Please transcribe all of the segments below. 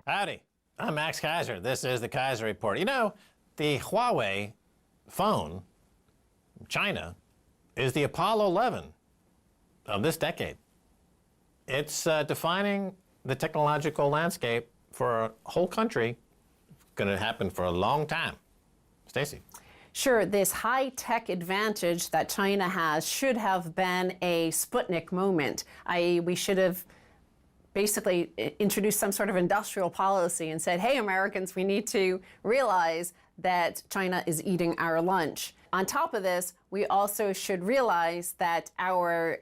Howdy, I'm Max Keiser. This is the Keiser Report. You know, the Huawei phone, China, is the Apollo 11 of this decade. It's defining the technological landscape for a whole country. It's going to happen for a long time. Stacy. Sure, this high-tech advantage that China has should have been a Sputnik moment, i.e. we should have basically introduced some sort of industrial policy and said, hey, Americans, we need to realize that China is eating our lunch. On top of this, we also should realize that our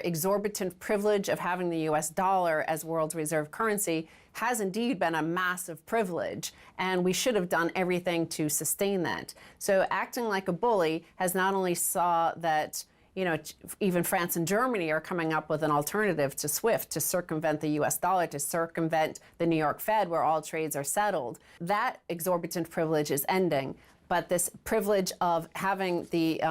exorbitant privilege of having the US dollar as world's reserve currency has indeed been a massive privilege, and we should have done everything to sustain that. So acting like a bully has not only saw that, you know, even France and Germany are coming up with an alternative to SWIFT to circumvent the US dollar, to circumvent the New York Fed where all trades are settled. That exorbitant privilege is ending, but this privilege of having the,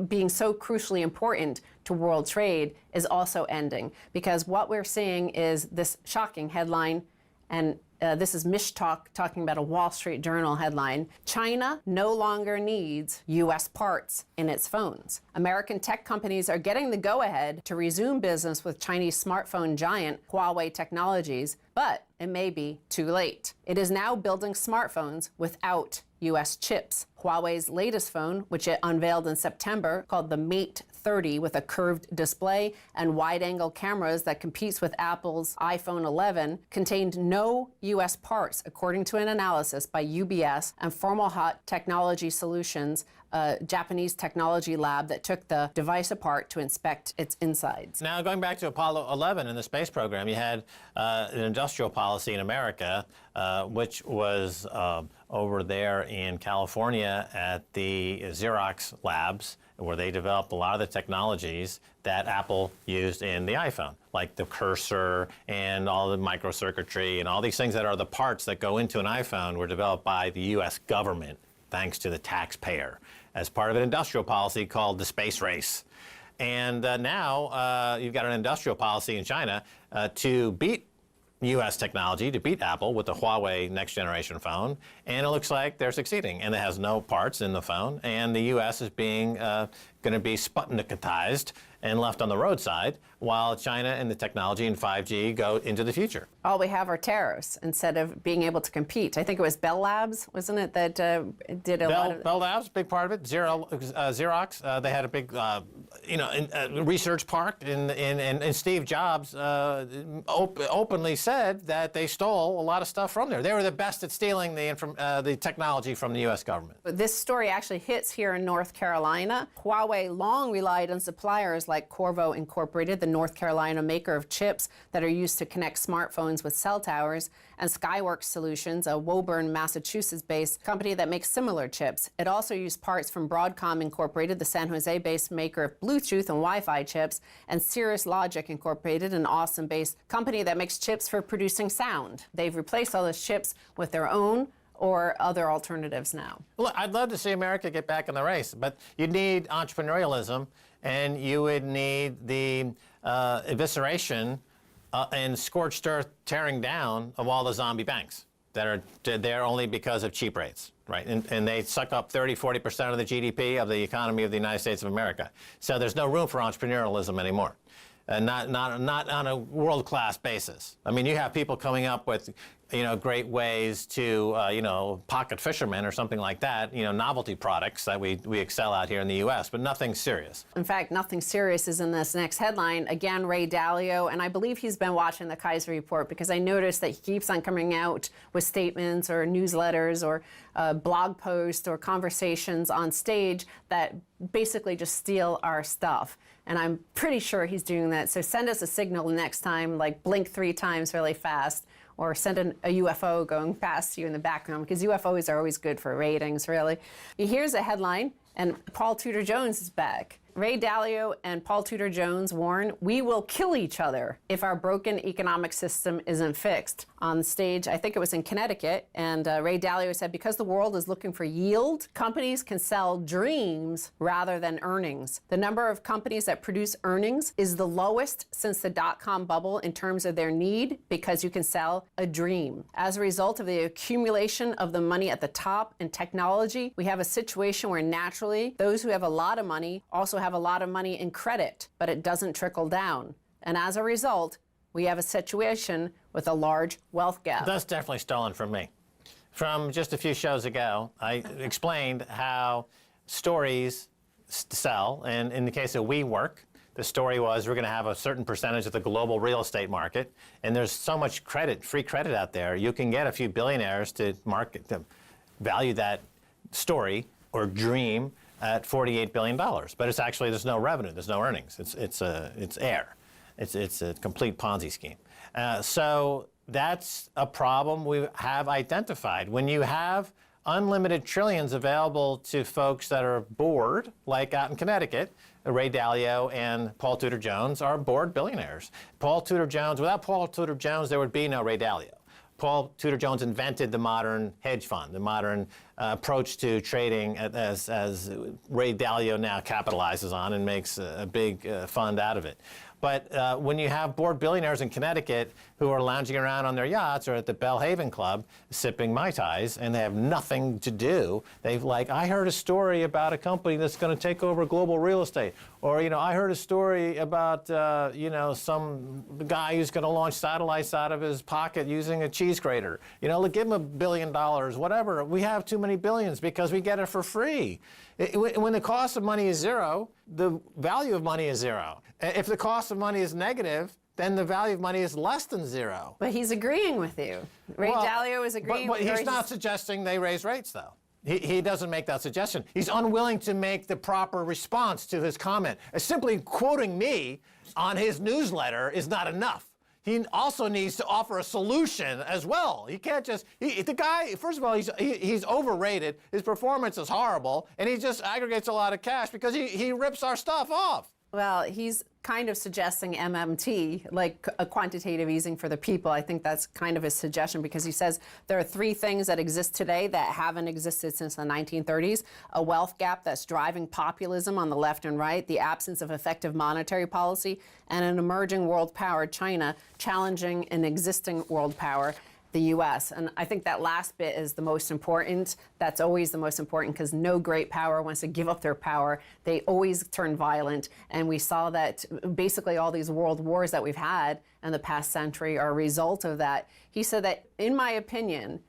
being so crucially important to world trade is also ending, because what we're seeing is this shocking headline, and this is Mish talking about a Wall Street Journal headline. China no longer needs U.S. parts in its phones. American tech companies are getting the go-ahead to resume business with Chinese smartphone giant Huawei Technologies, but it may be too late. It is now building smartphones without U.S. chips. Huawei's latest phone, which it unveiled in September, called the Mate 30 with a curved display and wide-angle cameras that competes with Apple's iPhone 11, contained no U.S. parts, according to an analysis by UBS and Formalhot Technology Solutions, a Japanese technology lab that took the device apart to inspect its insides. Now, going back to Apollo 11 in the space program, you had an industrial policy in America, which was over there in California at the Xerox labs, where they developed a lot of the technologies that Apple used in the iPhone, like the cursor and all the microcircuitry and all these things that are the parts that go into an iPhone were developed by the U.S. government, thanks to the taxpayer, as part of an industrial policy called the space race. And now you've got an industrial policy in China to beat U.S. technology, to beat Apple with the Huawei next generation phone, and it looks like they're succeeding. And it has no parts in the phone, and the U.S. is being going to be Sputnikized and left on the roadside, while China and the technology and 5G go into the future. All we have are tariffs instead of being able to compete. I think it was Bell Labs, wasn't it, that did a lot of... Bell Labs, big part of it. Xerox, they had a big, research park, and Steve Jobs openly said that they stole a lot of stuff from there. They were the best at stealing the technology from the U.S. government. This story actually hits here in North Carolina. Huawei long relied on suppliers like Qorvo Incorporated, the North Carolina maker of chips that are used to connect smartphones with cell towers, and Skyworks Solutions, a Woburn, Massachusetts-based company that makes similar chips. It also used parts from Broadcom Incorporated, the San Jose-based maker of Bluetooth and Wi-Fi chips, and Cirrus Logic Incorporated, an Austin-based company that makes chips for producing sound. They've replaced all those chips with their own or other alternatives now. Look, I'd love to see America get back in the race, but you'd need entrepreneurialism, and you would need the evisceration and scorched earth tearing down of all the zombie banks that are there only because of cheap rates, right? And they suck up 30–40% of the GDP of the economy of the United States of America. So there's no room for entrepreneurialism anymore. Not on a world-class basis. I mean, you have people coming up with, great ways to, pocket fishermen or something like that, novelty products that we excel at here in the U.S., but nothing serious. In fact, nothing serious is in this next headline. Again, Ray Dalio, and I believe he's been watching the Keiser Report, because I noticed that he keeps on coming out with statements or newsletters or blog posts or conversations on stage that basically just steal our stuff. And I'm pretty sure he's doing that. So send us a signal next time, like blink 3 times really fast, or send a UFO going past you in the background, because UFOs are always good for ratings, really. Here's a headline, and Paul Tudor Jones is back. Ray Dalio and Paul Tudor Jones warn we will kill each other if our broken economic system isn't fixed. On stage, I think it was in Connecticut, and Ray Dalio said, because the world is looking for yield, companies can sell dreams rather than earnings. The number of companies that produce earnings is the lowest since the dot-com bubble in terms of their need, because you can sell a dream. As a result of the accumulation of the money at the top in technology, we have a situation where naturally those who have a lot of money also have a lot of money in credit, but it doesn't trickle down. And as a result, we have a situation with a large wealth gap. That's definitely stolen from me. From just a few shows ago, I explained how stories sell, and in the case of WeWork, the story was we're going to have a certain percentage of the global real estate market, and there's so much credit, free credit out there, you can get a few billionaires to value that story or dream at $48 billion. But it's actually, there's no revenue, there's no earnings. It's air. It's a complete Ponzi scheme. So that's a problem we have identified. When you have unlimited trillions available to folks that are bored, like out in Connecticut, Ray Dalio and Paul Tudor Jones are bored billionaires. Paul Tudor Jones, without Paul Tudor Jones, there would be no Ray Dalio. Paul Tudor Jones invented the modern hedge fund, the modern approach to trading, as Ray Dalio now capitalizes on and makes a big fund out of it. But when you have bored billionaires in Connecticut who are lounging around on their yachts or at the Bellhaven Club sipping Mai Tais and they have nothing to do, they've like, I heard a story about a company that's going to take over global real estate. Or, I heard a story about, some guy who's going to launch satellites out of his pocket using a cheese grater. Give him $1 billion, whatever. We have too many billions because we get it for free. When the cost of money is zero, the value of money is zero. If the cost of money is negative, then the value of money is less than zero. But he's agreeing with you. Ray Dalio is agreeing but with you. He's not suggesting they raise rates, though. He doesn't make that suggestion. He's unwilling to make the proper response to his comment. Simply quoting me on his newsletter is not enough. He also needs to offer a solution as well. He can't just, the guy, first of all, he's overrated. His performance is horrible, and he just aggregates a lot of cash because he rips our stuff off. Well, he's kind of suggesting MMT, like a quantitative easing for the people. I think that's kind of his suggestion, because he says there are three things that exist today that haven't existed since the 1930s. A wealth gap that's driving populism on the left and right, the absence of effective monetary policy, and an emerging world power, China, challenging an existing world power, the U.S. And I think that last bit is the most important. That's always the most important, because no great power wants to give up their power. They always turn violent. And we saw that basically all these world wars that we've had in the past century are a result of that. He said that, in my opinion,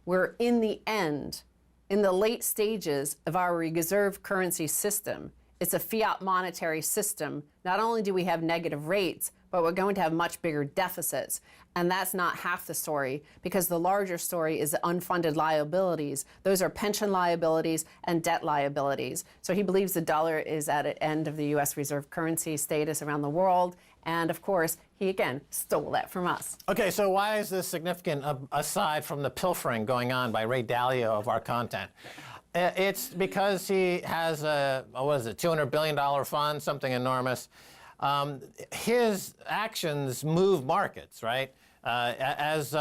we're in the end, in the late stages of our reserve currency system. It's a fiat monetary system. Not only do we have negative rates, but we're going to have much bigger deficits. And that's not half the story, because the larger story is the unfunded liabilities. Those are pension liabilities and debt liabilities. So he believes the dollar is at an end of the U.S. reserve currency status around the world. And of course, he again stole that from us. Okay, so why is this significant aside from the pilfering going on by Ray Dalio of our content? It's because he has a, $200 billion fund, something enormous. His actions move markets, right? As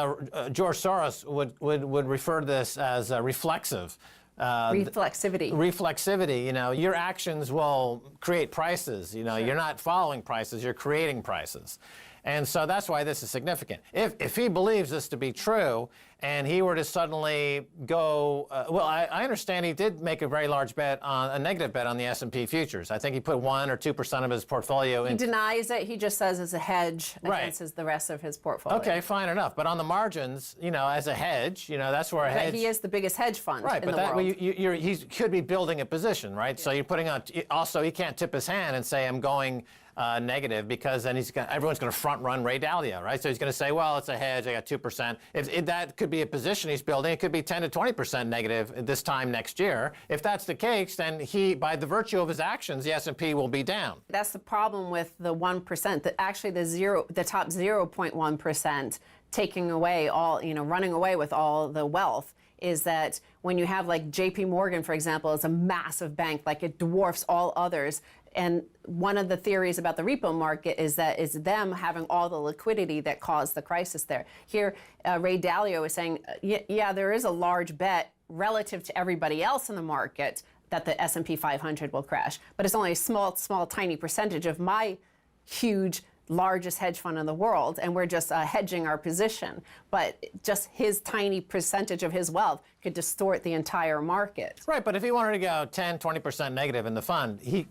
George Soros would refer to this as reflexive. Reflexivity. Reflexivity, your actions will create prices. Sure. You're not following prices, you're creating prices. And so that's why this is significant. If he believes this to be true, and he were to suddenly go, I understand he did make a very large bet a negative bet on the S&P futures. I think he put 1 or 2% of his portfolio in. He denies it. He just says it's a hedge against the rest of his portfolio. Okay, fine enough. But on the margins, as a hedge, that's where a hedge. He is the biggest hedge fund in the world. He could be building a position, right? Yeah. So you're putting on. Also, he can't tip his hand and say, I'm going negative, because then everyone's going to front run Ray Dalio, right? So he's going to say, well, it's a hedge, I got 2%. If that could be a position he's building, it could be 10 to 20% negative this time next year. If that's the case, then by the virtue of his actions, the S&P will be down. That's the problem with the 1%, actually the top 0.1% taking away all, running away with all the wealth, is that when you have like JP Morgan, for example, is a massive bank, like it dwarfs all others. And one of the theories about the repo market is that it's them having all the liquidity that caused the crisis there. Here, Ray Dalio is saying, yeah, there is a large bet relative to everybody else in the market that the S&P 500 will crash. But it's only a small, tiny percentage of my huge, largest hedge fund in the world, and we're just hedging our position. But just his tiny percentage of his wealth could distort the entire market. Right, but if he wanted to go 10, 20% negative in the fund, he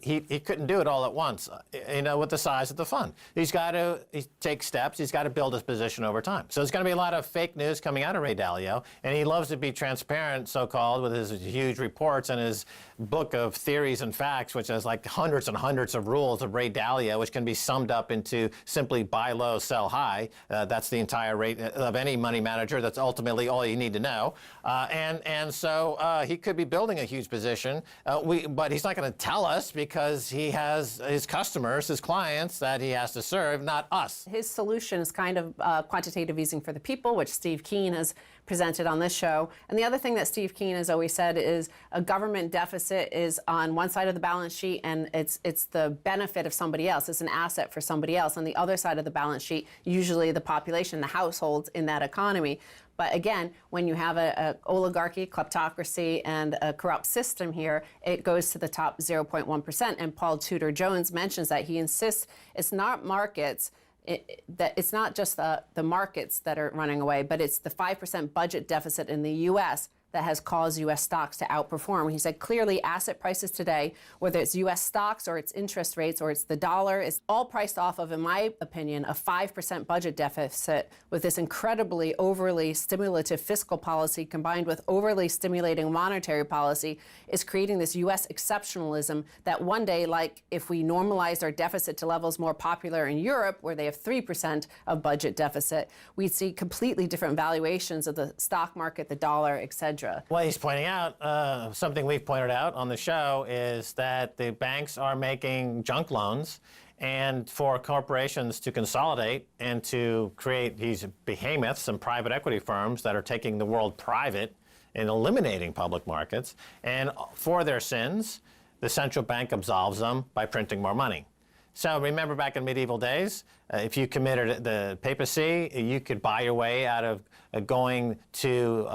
couldn't do it all at once, with the size of the fund. He's got to take steps. He's got to build his position over time. So there's going to be a lot of fake news coming out of Ray Dalio, and he loves to be transparent, so-called, with his huge reports and his book of theories and facts, which has like hundreds and hundreds of rules of Ray Dalio, which can be summed up into simply buy low, sell high. That's the entire rate of any money manager. That's ultimately all you need to know. And so he could be building a huge position, but he's not going to tell us because he has his customers, his clients that he has to serve, not us. His solution is kind of quantitative easing for the people, which Steve Keen has presented on this show. And the other thing that Steve Keen has always said is a government deficit is on one side of the balance sheet and it's the benefit of somebody else. It's an asset for somebody else. On the other side of the balance sheet, usually the population, the households in that economy. But again, when you have an oligarchy, kleptocracy, and a corrupt system here, it goes to the top 0.1%. And Paul Tudor Jones mentions that. He insists it's not markets, that it's not just the markets that are running away, but it's the 5% budget deficit in the U.S. that has caused U.S. stocks to outperform. He said clearly asset prices today, whether it's U.S. stocks or it's interest rates or it's the dollar, is all priced off of, in my opinion, a 5% budget deficit with this incredibly overly stimulative fiscal policy combined with overly stimulating monetary policy is creating this U.S. exceptionalism that one day, like if we normalized our deficit to levels more popular in Europe, where they have 3% of budget deficit, we'd see completely different valuations of the stock market, the dollar, et cetera. Well, he's pointing out, something we've pointed out on the show, is that the banks are making junk loans, and for corporations to consolidate and to create these behemoths and private equity firms that are taking the world private and eliminating public markets, and for their sins, the central bank absolves them by printing more money. So remember back in medieval days, if you committed the papacy, you could buy your way out of going to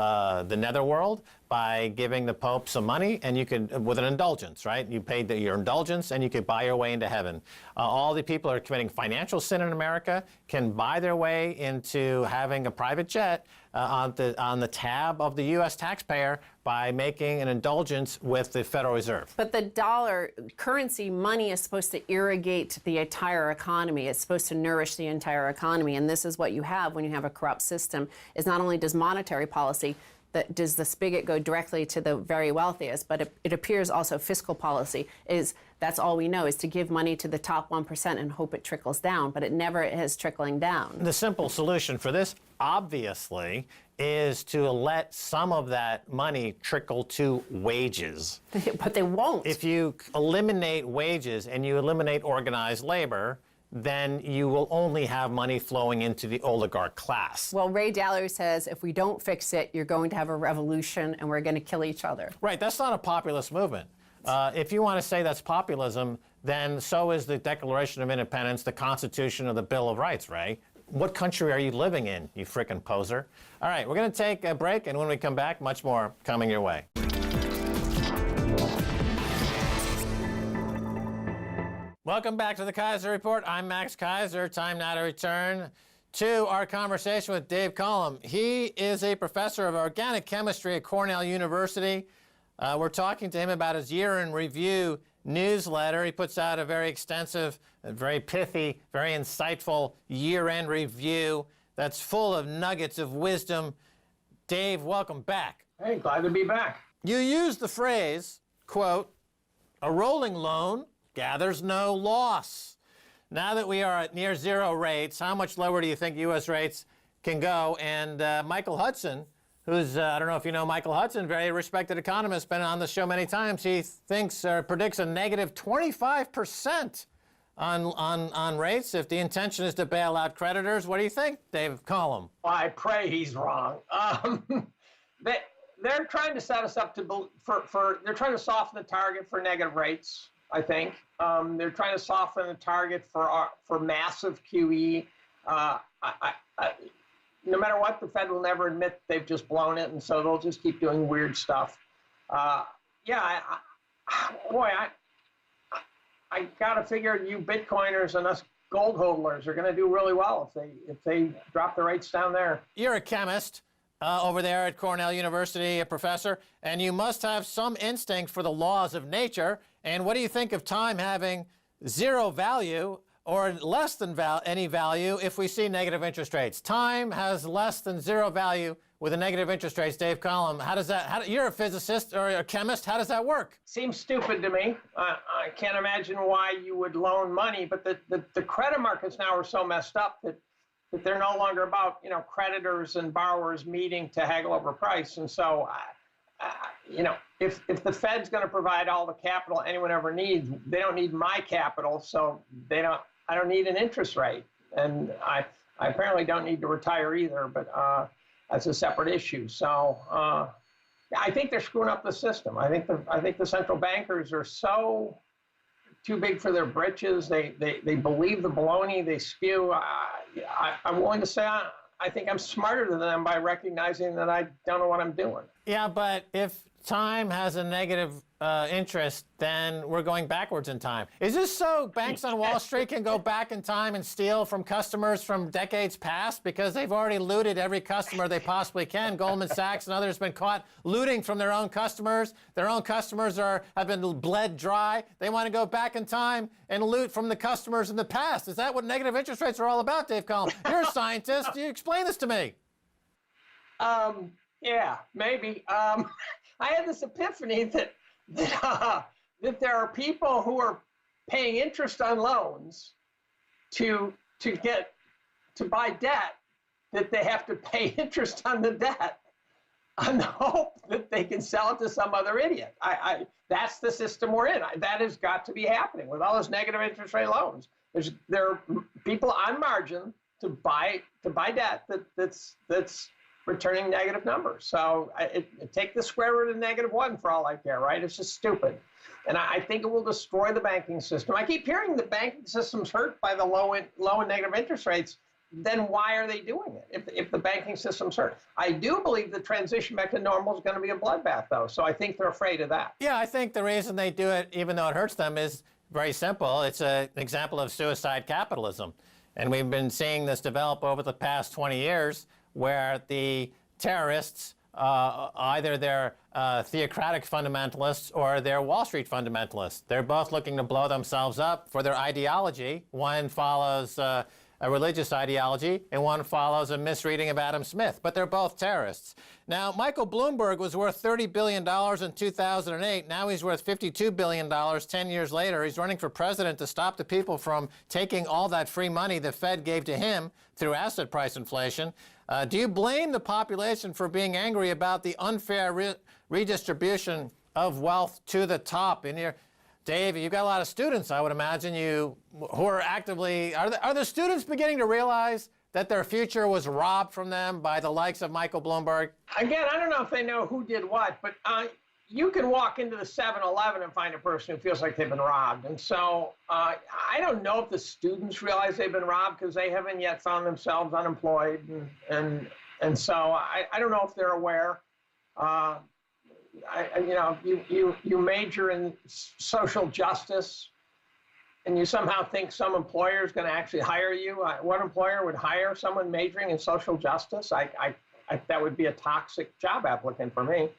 the netherworld by giving the Pope some money, and you could, with an indulgence, right? You paid your indulgence, and you could buy your way into heaven. All the people who are committing financial sin in America can buy their way into having a private jet on the tab of the U.S. taxpayer by making an indulgence with the Federal Reserve. But the dollar currency money is supposed to irrigate the entire economy. It's supposed to nourish the entire economy. And this is what you have when you have a corrupt system, is not only does monetary policy, does the spigot go directly to the very wealthiest, but it appears also fiscal policy that's all we know, is to give money to the top 1% and hope it trickles down, but it never is trickling down. The simple solution for this, obviously, is to let some of that money trickle to wages. But they won't. If you eliminate wages and you eliminate organized labor, then you will only have money flowing into the oligarch class. Well, Ray Dalio says if we don't fix it, you're going to have a revolution and we're going to kill each other. Right, that's not a populist movement. If you want to say that's populism, then so is the Declaration of Independence, the Constitution, or the Bill of Rights, Ray. What country are you living in, you frickin' poser? All right, we're going to take a break, and when we come back, much more coming your way. Welcome back to the Keiser Report. I'm Max Keiser. Time now to return to our conversation with Dave Collum. He is a professor of organic chemistry at Cornell University. We're talking to him about his year in review newsletter. He puts out a very extensive, very pithy, very insightful year-end review that's full of nuggets of wisdom. Dave, welcome back. Hey, glad to be back. You used the phrase, quote, "A rolling loan gathers no loss." Now that we are at near zero rates, how much lower do you think U.S. rates can go? And Michael Hudson, who's, I don't know if you know Michael Hudson, very respected economist, been on the show many times. He thinks, predicts a negative 25% on rates if the intention is to bail out creditors. What do you think, Dave Collum? Well, I pray he's wrong. They're trying to set us up they're trying to soften the target for negative rates. I think. They're trying to soften the target for massive QE. No matter what, the Fed will never admit they've just blown it, and so they'll just keep doing weird stuff. I gotta figure you Bitcoiners and us gold hodlers are going to do really well if they drop the rates down there. You're a chemist over there at Cornell University, a professor, and you must have some instinct for the laws of nature. And what do you think of time having zero value or less than any value if we see negative interest rates? Time has less than zero value with a negative interest rates. Dave Collum, how does that, you're a physicist or a chemist, how does that work? Seems stupid to me. I can't imagine why you would loan money, but the credit markets now are so messed up that they're no longer about, creditors and borrowers meeting to haggle over price. And so, if the Fed's going to provide all the capital anyone ever needs, they don't need my capital, so I don't need an interest rate. And I apparently don't need to retire either, but that's a separate issue. So I think they're screwing up the system. I think the central bankers are so too big for their britches. They believe the baloney they spew. I'm willing to say I think I'm smarter than them by recognizing that I don't know what I'm doing. Yeah, but if time has a negative interest, then we're going backwards in time. Is this so banks on Wall Street can go back in time and steal from customers from decades past because they've already looted every customer they possibly can? Goldman Sachs and others have been caught looting from their own customers. Their own customers have been bled dry. They want to go back in time and loot from the customers in the past. Is that what negative interest rates are all about, Dave Collum? You're a scientist. You explain this to me. Yeah, maybe. I had this epiphany that there are people who are paying interest on loans to buy debt, that they have to pay interest on the debt on the hope that they can sell it to some other idiot. That's the system we're in. That has got to be happening with all those negative interest rate loans. There are people on margin to buy debt that's returning negative numbers. So take the square root of -1 for all I care, right? It's just stupid. And I think it will destroy the banking system. I keep hearing the banking system's hurt by the low and negative interest rates. Then why are they doing it if the banking system's hurt? I do believe the transition back to normal is going to be a bloodbath, though. So I think they're afraid of that. Yeah, I think the reason they do it, even though it hurts them, is very simple. It's an example of suicide capitalism. And we've been seeing this develop over the past 20 years, where the terrorists, either they're theocratic fundamentalists or they're Wall Street fundamentalists. They're both looking to blow themselves up for their ideology. One follows a religious ideology, and one follows a misreading of Adam Smith. But they're both terrorists. Now, Michael Bloomberg was worth $30 billion in 2008. Now he's worth $52 billion 10 years later. He's running for president to stop the people from taking all that free money the Fed gave to him through asset price inflation. Do you blame the population for being angry about the unfair redistribution of wealth to the top? Dave, you've got a lot of students, I would imagine, who are actively, are the students beginning to realize that their future was robbed from them by the likes of Michael Bloomberg? Again, I don't know if they know who did what, but you can walk into the 7-Eleven and find a person who feels like they've been robbed. And so I don't know if the students realize they've been robbed because they haven't yet found themselves unemployed. And so I don't know if they're aware. You major in social justice, and you somehow think some employer is going to actually hire you. What employer would hire someone majoring in social justice? That would be a toxic job applicant for me.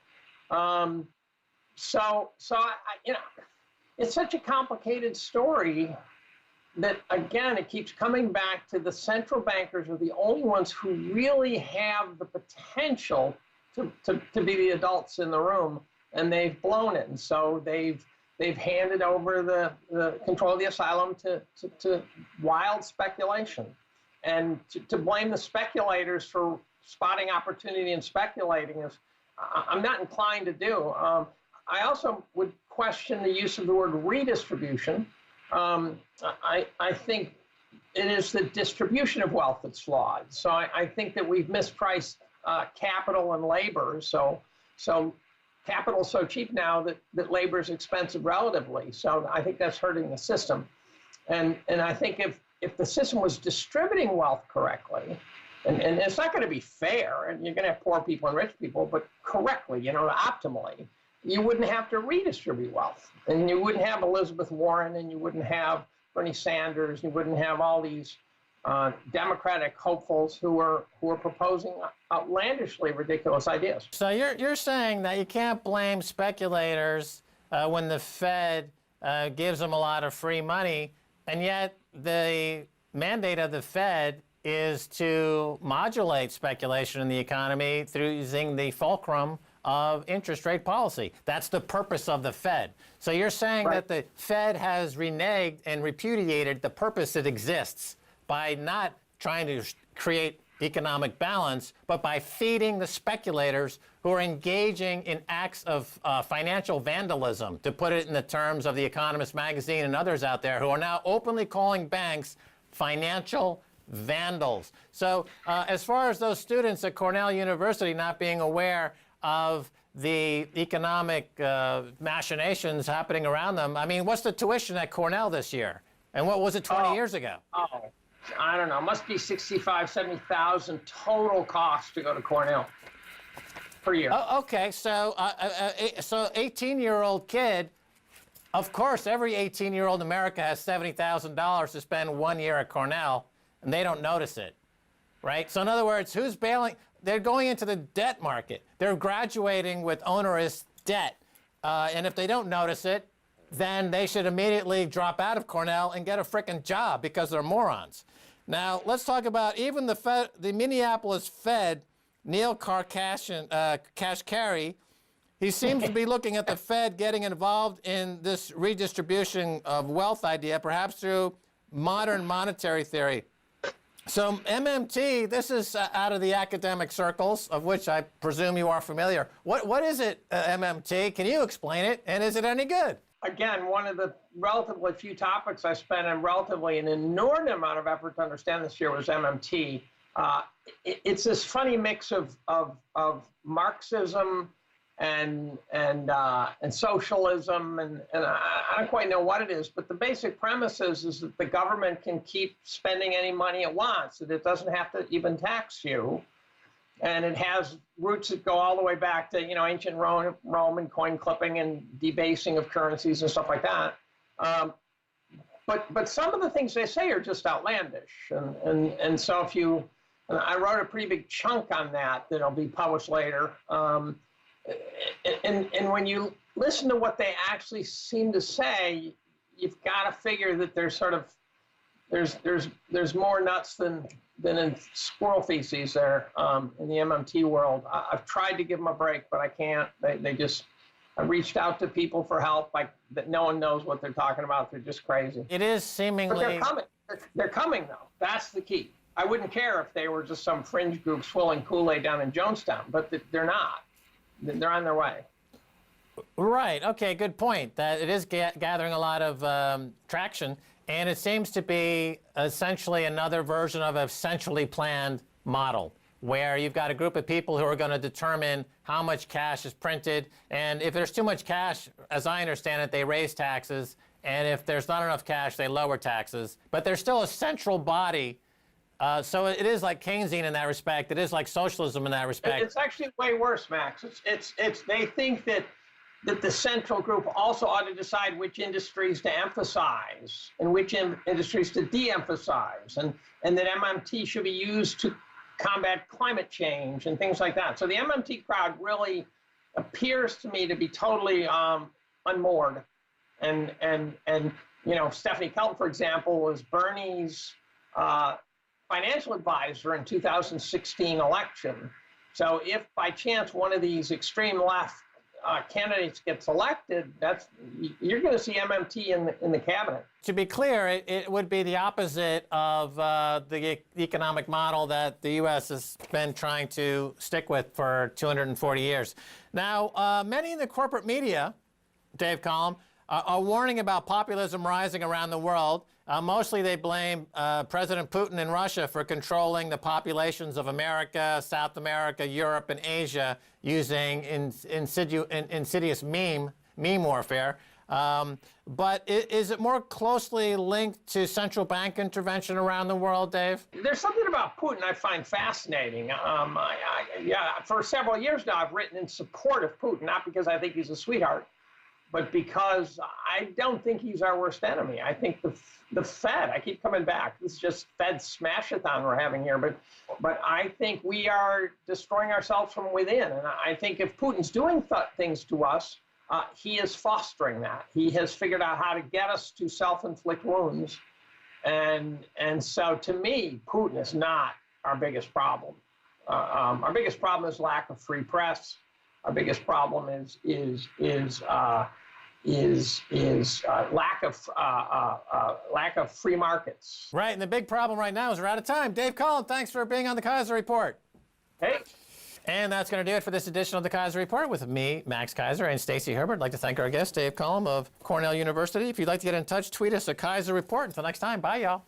It's such a complicated story that, again, it keeps coming back to the central bankers are the only ones who really have the potential to be the adults in the room, and they've blown it. And so they've handed over the control of the asylum to wild speculation. And to blame the speculators for spotting opportunity and speculating is, I'm not inclined to do. I also would question the use of the word redistribution. I think it is the distribution of wealth that's flawed. So I think that we've mispriced capital and labor. So capital's so cheap now that labor is expensive relatively. So I think that's hurting the system. And I think if the system was distributing wealth correctly, and it's not going to be fair, and you're going to have poor people and rich people, but correctly, optimally, you wouldn't have to redistribute wealth. And you wouldn't have Elizabeth Warren, and you wouldn't have Bernie Sanders, you wouldn't have all these Democratic hopefuls who are proposing outlandishly ridiculous ideas. So you're saying that you can't blame speculators when the Fed gives them a lot of free money, and yet the mandate of the Fed is to modulate speculation in the economy through using the fulcrum of interest rate policy. That's the purpose of the Fed. So you're saying that the Fed has reneged and repudiated the purpose that exists by not trying to create economic balance, but by feeding the speculators who are engaging in acts of financial vandalism, to put it in the terms of The Economist magazine and others out there who are now openly calling banks financial vandals. So as far as those students at Cornell University not being aware of the economic machinations happening around them, I mean, what's the tuition at Cornell this year? And what was it 20 years ago? Oh, I don't know. Must be 65, 70,000 total cost to go to Cornell per year. Oh, okay, so 18-year-old kid, of course, every 18-year-old in America has $70,000 to spend 1 year at Cornell, and they don't notice it, right? So in other words, who's bailing? They're going into the debt market. They're graduating with onerous debt, and if they don't notice it, then they should immediately drop out of Cornell and get a frickin' job because they're morons. Now, let's talk about even the Minneapolis Fed, Neil Kashkari. He seems to be looking at the Fed getting involved in this redistribution of wealth idea, perhaps through modern monetary theory. So MMT, this is out of the academic circles, of which I presume you are familiar. What is it, MMT? Can you explain it? And is it any good? Again, one of the relatively few topics I spent an inordinate amount of effort to understand this year was MMT. It's this funny mix of Marxism and socialism, and I don't quite know what it is, but the basic premise is that the government can keep spending any money it wants, that it doesn't have to even tax you. And it has roots that go all the way back to, ancient Rome and coin clipping and debasing of currencies and stuff like that. But some of the things they say are just outlandish. And so and I wrote a pretty big chunk on that'll be published later. And when you listen to what they actually seem to say, you've got to figure that there's more nuts than in squirrel feces there in the MMT world. I've tried to give them a break, but I can't. I reached out to people for help, that no one knows what they're talking about. They're just crazy. It is seemingly... But they're coming. They're coming, though. That's the key. I wouldn't care if they were just some fringe group swilling Kool-Aid down in Jonestown, but they're not. They're on their way. Right. Okay, good point. That it is gathering a lot of traction. And it seems to be essentially another version of a centrally planned model, where you've got a group of people who are going to determine how much cash is printed. And if there's too much cash, as I understand it, they raise taxes. And if there's not enough cash, they lower taxes. But there's still a central body. So it is like Keynesian in that respect. It is like socialism in that respect. It's actually way worse, Max. They think that the central group also ought to decide which industries to emphasize and which industries to de-emphasize, and that MMT should be used to combat climate change and things like that. So the MMT crowd really appears to me to be totally unmoored. And Stephanie Kelton, for example, was Bernie's financial advisor in 2016 election. So if by chance one of these extreme left candidates gets elected, you're going to see MMT in the cabinet. To be clear, it would be the opposite of the economic model that the U.S. has been trying to stick with for 240 years. Now, many in the corporate media, Dave Collum, are warning about populism rising around the world, Mostly they blame President Putin in Russia for controlling the populations of America, South America, Europe, and Asia using insidious meme warfare. But is it more closely linked to central bank intervention around the world, Dave? There's something about Putin I find fascinating. For several years now, I've written in support of Putin, not because I think he's a sweetheart, but because I don't think he's our worst enemy. I think the Fed, I keep coming back, this is just Fed smash-a-thon we're having here, but I think we are destroying ourselves from within. And I think if Putin's doing things to us, he is fostering that. He has figured out how to get us to self-inflict wounds. And so to me, Putin is not our biggest problem. Our biggest problem is lack of free press. Our biggest problem is lack of free markets. Right, and the big problem right now is we're out of time. Dave Collum, thanks for being on the Keiser Report. Hey. And that's going to do it for this edition of the Keiser Report with me, Max Keiser, and Stacy Herbert. I'd like to thank our guest, Dave Collum of Cornell University. If you'd like to get in touch, tweet us at Keiser Report. Until next time, bye, y'all.